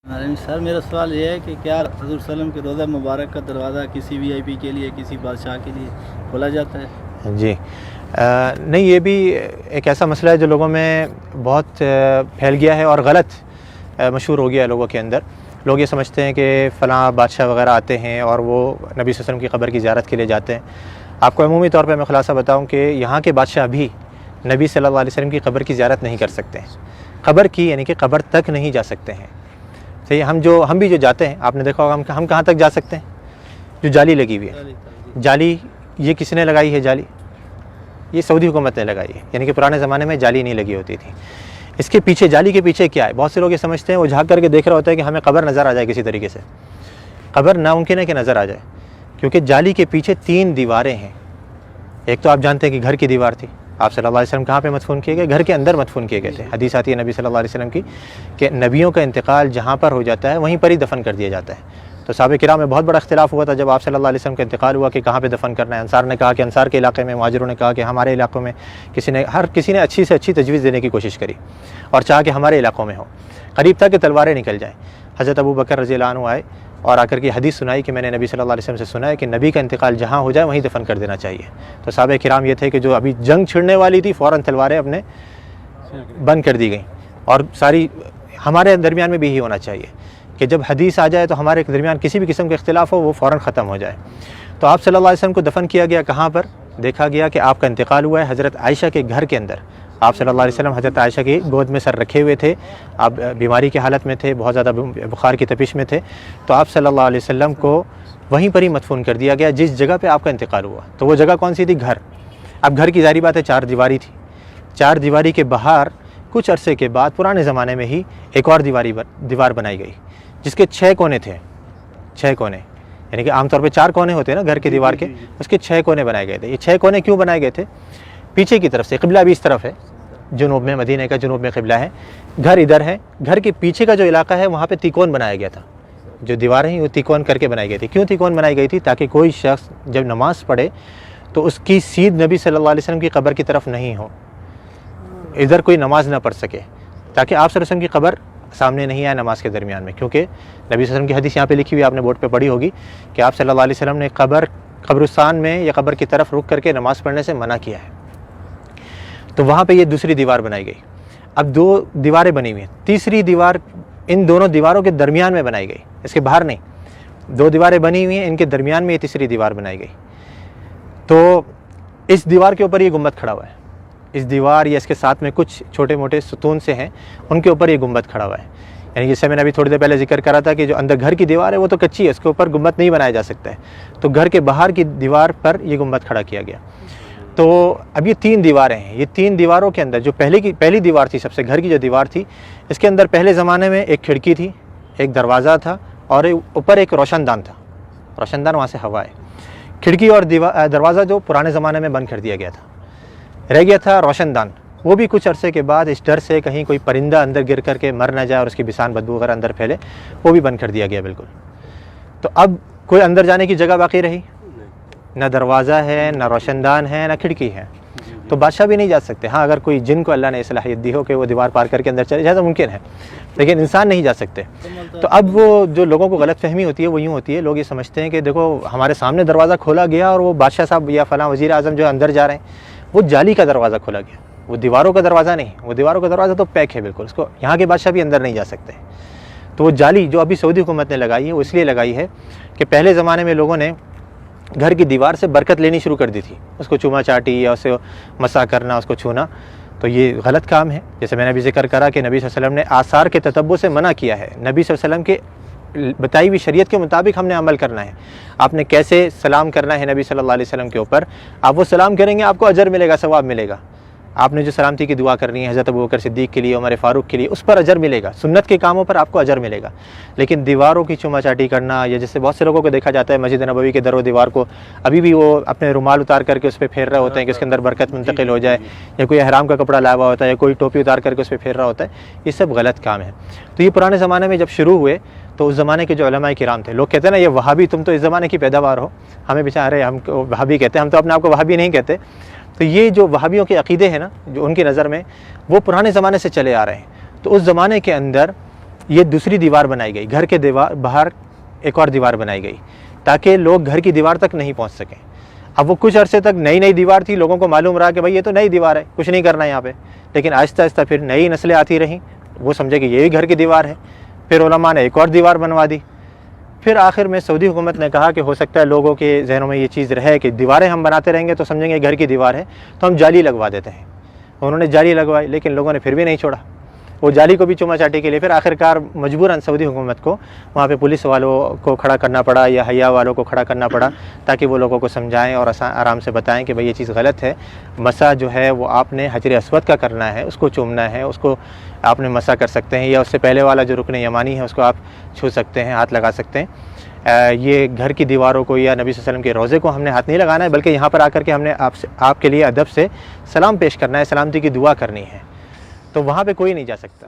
سر میرا سوال یہ ہے کہ کیا حضور صلی اللہ علیہ وسلم کے روضہ مبارک کا دروازہ کسی وی آئی پی کے لیے، کسی بادشاہ کے لیے کھولا جاتا ہے؟ جی نہیں، یہ بھی ایک ایسا مسئلہ ہے جو لوگوں میں بہت پھیل گیا ہے اور غلط مشہور ہو گیا ہے لوگوں کے اندر۔ لوگ یہ سمجھتے ہیں کہ فلاں بادشاہ وغیرہ آتے ہیں اور وہ نبی صلی اللہ علیہ وسلم کی قبر کی زیارت کے لیے جاتے ہیں۔ آپ کو عمومی طور پہ میں خلاصہ بتاؤں کہ یہاں کے بادشاہ بھی نبی صلی اللہ علیہ وسلم کی قبر کی زیارت نہیں کر سکتے ہیں، قبر کی یعنی کہ قبر تک نہیں جا سکتے ہیں۔ صحیح، ہم بھی جو جاتے ہیں، آپ نے دیکھا ہوگا ہم کہاں تک جا سکتے ہیں؟ جو جالی لگی ہوئی ہے، جالی یہ کس نے لگائی ہے؟ جالی یہ سعودی حکومت نے لگائی ہے، یعنی کہ پرانے زمانے میں جالی نہیں لگی ہوتی تھی۔ اس کے پیچھے، جالی کے پیچھے کیا ہے؟ بہت سے لوگ یہ سمجھتے ہیں، وہ جھانک کر کے دیکھ رہا ہوتا ہے کہ ہمیں قبر نظر آ جائے کسی طریقے سے۔ قبر ناممکن ہے کہ نظر آ جائے، کیونکہ جالی کے پیچھے 3 دیواریں ہیں۔ ایک تو آپ جانتے ہیں کہ گھر کی دیوار تھی، آپ صلی اللہ علیہ وسلم کہاں پہ مدفون کیے گئے؟ گھر کے اندر مدفون کیے گئے تھے۔ حدیث آتی ہے نبی صلی اللہ علیہ وسلم کی کہ نبیوں کا انتقال جہاں پر ہو جاتا ہے وہیں پر ہی دفن کر دیا جاتا ہے۔ تو صحابہ کرام میں بہت بڑا اختلاف ہوا تھا جب آپ صلی اللہ علیہ وسلم کا انتقال ہوا کہ کہاں پہ دفن کرنا ہے۔ انصار نے کہا کہ انصار کے علاقے میں، مہاجروں نے کہا کہ ہمارے علاقوں میں، ہر کسی نے اچھی سے اچھی تجویز دینے کی کوشش کری اور چاہا کہ ہمارے علاقوں میں ہو۔ قریب تھا کہ تلواریں نکل جائیں۔ حضرت ابو بکر رضی اللہ عنہ آئے اور آ کر کے حدیث سنائی کہ میں نے نبی صلی اللہ علیہ وسلم سے سنا ہے کہ نبی کا انتقال جہاں ہو جائے وہیں دفن کر دینا چاہیے۔ تو صحابہ کرام یہ تھے کہ جو ابھی جنگ چھڑنے والی تھی، فوراً تلواریں اپنے بند کر دی گئیں، اور ساری ہمارے درمیان میں بھی یہی ہونا چاہیے کہ جب حدیث آ جائے تو ہمارے درمیان کسی بھی قسم کا اختلاف ہو وہ فوراً ختم ہو جائے۔ تو آپ صلی اللہ علیہ وسلم کو دفن کیا گیا کہاں پر؟ دیکھا گیا کہ آپ کا انتقال ہوا ہے حضرت عائشہ کے گھر کے اندر۔ آپ صلی اللہ علیہ وسلم حضرت عائشہ کی گود میں سر رکھے ہوئے تھے، آپ بیماری کی حالت میں تھے، بہت زیادہ بخار کی تپش میں تھے، تو آپ صلی اللہ علیہ وسلم کو وہیں پر ہی مدفون کر دیا گیا جس جگہ پہ آپ کا انتقال ہوا۔ تو وہ جگہ کون سی تھی؟ گھر۔ اب گھر کی ظاہری بات ہے 4 دیواری تھی، 4 دیواری کے باہر کچھ عرصے کے بعد پرانے زمانے میں ہی ایک اور دیوار بنائی گئی جس کے 6 کونے تھے، 6 کونے، یعنی کہ عام طور پہ 4 کونے ہوتے ہیں نا گھر کے دیوار کے، اس کے 6 کونے بنائے گئے تھے۔ یہ 6 کونے کیوں بنائے گئے تھے؟ پیچھے کی طرف سے قبلہ بھی اس طرف ہے، جنوب میں، مدینہ کا جنوب میں قبلہ ہے، گھر ادھر ہے، گھر کے پیچھے کا جو علاقہ ہے وہاں پہ تیکون بنایا گیا تھا۔ جو دیواریں ہیں وہ تیکون کر کے بنائی گئی تھی۔ کیوں تیکون بنائی گئی تھی؟ تاکہ کوئی شخص جب نماز پڑھے تو اس کی سیدھ نبی صلی اللہ علیہ وسلم کی قبر کی طرف نہیں ہو، ادھر کوئی نماز نہ پڑھ سکے، تاکہ آپ صلی اللہ علیہ وسلم کی قبر سامنے نہیں آئے نماز کے درمیان میں۔ کیونکہ نبی صلی اللہ علیہ وسلم کی حدیث یہاں پہ لکھی ہوئی، آپ نے بورڈ پہ پڑھی ہوگی کہ آپ صلی اللہ علیہ وسلم نے قبرستان میں یا قبر کی طرف رک کر کے نماز پڑھنے سے منع کیا ہے۔ تو وہاں پہ یہ دوسری دیوار بنائی گئی۔ اب 2 دیواریں بنی ہوئی ہیں، تیسری دیوار ان دونوں دیواروں کے درمیان میں بنائی گئی، اس کے باہر نہیں۔ 2 دیواریں بنی ہوئی ہیں، ان کے درمیان میں یہ تیسری دیوار بنائی گئی۔ تو اس دیوار کے اوپر یہ گنبد کھڑا ہوا ہے، اس دیوار یا اس کے ساتھ میں کچھ چھوٹے موٹے ستون سے ہیں، ان کے اوپر یہ گنبد کھڑا ہوا ہے۔ یعنی جیسے میں نے ابھی تھوڑی دیر پہلے ذکر کرا تھا کہ جو اندر گھر کی دیوار ہے وہ تو کچی ہے، اس کے اوپر گنبد نہیں بنایا جا سکتا ہے، تو گھر کے باہر کی دیوار پر یہ گنبد کھڑا کیا گیا۔ تو اب یہ 3 دیواریں ہیں، یہ 3 دیواروں کے اندر جو پہلی دیوار تھی، سب سے گھر کی جو دیوار تھی، اس کے اندر پہلے زمانے میں ایک کھڑکی تھی، ایک دروازہ تھا، اور اوپر ایک روشن دان تھا۔ روشن دان وہاں سے ہوا ہے۔ کھڑکی اور دروازہ جو پرانے زمانے میں بند کر دیا گیا تھا، رہ گیا تھا روشن دان۔ وہ بھی کچھ عرصے کے بعد اس ڈر سے کہیں کوئی پرندہ اندر گر کر کے مر نہ جائے اور اس کی بسان بدبو وغیرہ اندر پھیلے، وہ بھی بند کر دیا گیا بالکل۔ تو اب کوئی اندر جانے کی جگہ باقی رہی؟ نہ دروازہ ہے، نہ روشن دان ہے، نہ کھڑکی ہے، تو بادشاہ بھی نہیں جا سکتے۔ ہاں اگر کوئی جن کو اللہ نے صلاحیت دی ہو کہ وہ دیوار پار کر کے اندر چلے جائے تو ممکن ہے، لیکن انسان نہیں جا سکتے۔ تو اب وہ جو لوگوں کو غلط فہمی ہوتی ہے وہ یوں ہوتی ہے، لوگ یہ سمجھتے ہیں کہ دیکھو ہمارے سامنے دروازہ کھولا گیا اور وہ بادشاہ صاحب یا فلاں وزیر اعظم جو اندر جا رہے ہیں، وہ جالی کا دروازہ کھولا گیا، وہ دیواروں کا دروازہ نہیں، وہ دیواروں کا دروازہ تو پیک ہے بالکل، اس کو یہاں کے بادشاہ بھی اندر نہیں جا سکتے۔ تو وہ جالی جو ابھی سعودی حکومت نے لگائی ہے وہ اس لیے لگائی ہے کہ پہلے زمانے میں لوگوں نے گھر کی دیوار سے برکت لینی شروع کر دی تھی، اس کو چوما چاٹی یا اسے مسا کرنا، اس کو چھونا، تو یہ غلط کام ہے۔ جیسے میں نے ابھی ذکر کرا کہ نبی صلی اللہ علیہ وسلم نے آثار کے تتبع سے منع کیا ہے، نبی صلی اللہ علیہ وسلم کے بتائی ہوئی شریعت کے مطابق ہم نے عمل کرنا ہے۔ آپ نے کیسے سلام کرنا ہے نبی صلی اللہ علیہ وسلم کے اوپر، آپ وہ سلام کریں گے آپ کو اجر ملے گا، ثواب ملے گا۔ آپ نے جو سلامتی کی دعا کرنی ہے حضرت ابوبکر صدیق کے لیے، عمر فاروق کے لیے، اس پر اجر ملے گا، سنت کے کاموں پر آپ کو اجر ملے گا۔ لیکن دیواروں کی چوما چاٹی کرنا، یا جیسے بہت سے لوگوں کو دیکھا جاتا ہے مسجد نبوی کے در و دیوار کو ابھی بھی وہ اپنے رومال اتار کر کے اس پہ پھیر رہے ہوتے ہیں کہ اس کے اندر برکت منتقل ہو جائے، یا کوئی احرام کا کپڑا لایا ہوا ہوتا ہے، یا کوئی ٹوپی اتار کر کے اس پہ پھیر رہا ہوتا ہے، یہ سب غلط کام ہے۔ تو یہ پرانے زمانے میں جب شروع ہوئے تو اس زمانے کے جو علماء کرام تھے، لوگ کہتے ہیں نا یہ وہابی، تم تو اس زمانے کی پیداوار ہو، ہمیں بیچارے ہم کو وہابی کہتے ہیں، ہم تو اپنے آپ کو وہابی نہیں کہتے۔ تو یہ جو وہابیوں کے عقیدے ہیں نا، جو ان کی نظر میں وہ پرانے زمانے سے چلے آ رہے ہیں، تو اس زمانے کے اندر یہ دوسری دیوار بنائی گئی، گھر کے باہر ایک اور دیوار بنائی گئی تاکہ لوگ گھر کی دیوار تک نہیں پہنچ سکیں۔ اب وہ کچھ عرصے تک نئی دیوار تھی، لوگوں کو معلوم رہا کہ بھائی یہ تو نئی دیوار ہے، کچھ نہیں کرنا یہاں پہ، لیکن آہستہ آہستہ پھر نئی نسلیں آتی رہیں، وہ سمجھے کہ یہ بھی گھر کی دیوار ہے، پھر علماء نے ایک اور دیوار بنوا دی۔ پھر آخر میں سعودی حکومت نے کہا کہ ہو سکتا ہے لوگوں کے ذہنوں میں یہ چیز رہے کہ دیواریں ہم بناتے رہیں گے تو سمجھیں گے گھر کی دیوار ہے، تو ہم جالی لگوا دیتے ہیں۔ انہوں نے جالی لگوائی، لیکن لوگوں نے پھر بھی نہیں چھوڑا، وہ جالی کو بھی چوما چاٹی کے لیے پھر آخرکار مجبوراً سعودی حکومت کو وہاں پہ پولیس والوں کو کھڑا کرنا پڑا یا حیا والوں کو کھڑا کرنا پڑا تاکہ وہ لوگوں کو سمجھائیں اور آرام سے بتائیں کہ بھئی یہ چیز غلط ہے، مسح جو ہے وہ آپ نے حجر اسود کا کرنا ہے، اس کو چومنا ہے، اس کو آپ نے مسح کر سکتے ہیں، یا اس سے پہلے والا جو رکن یمانی ہے اس کو آپ چھو سکتے ہیں، ہاتھ لگا سکتے ہیں۔ یہ گھر کی دیواروں کو یا نبی صلی اللہ علیہ وسلم کے روضے کو ہم نے ہاتھ نہیں لگانا ہے، بلکہ یہاں پر آ کر کے ہم نے آپ کے لیے ادب سے سلام پیش کرنا ہے، سلامتی کی دعا کرنی ہے، تو وہاں پہ کوئی نہیں جا سکتا۔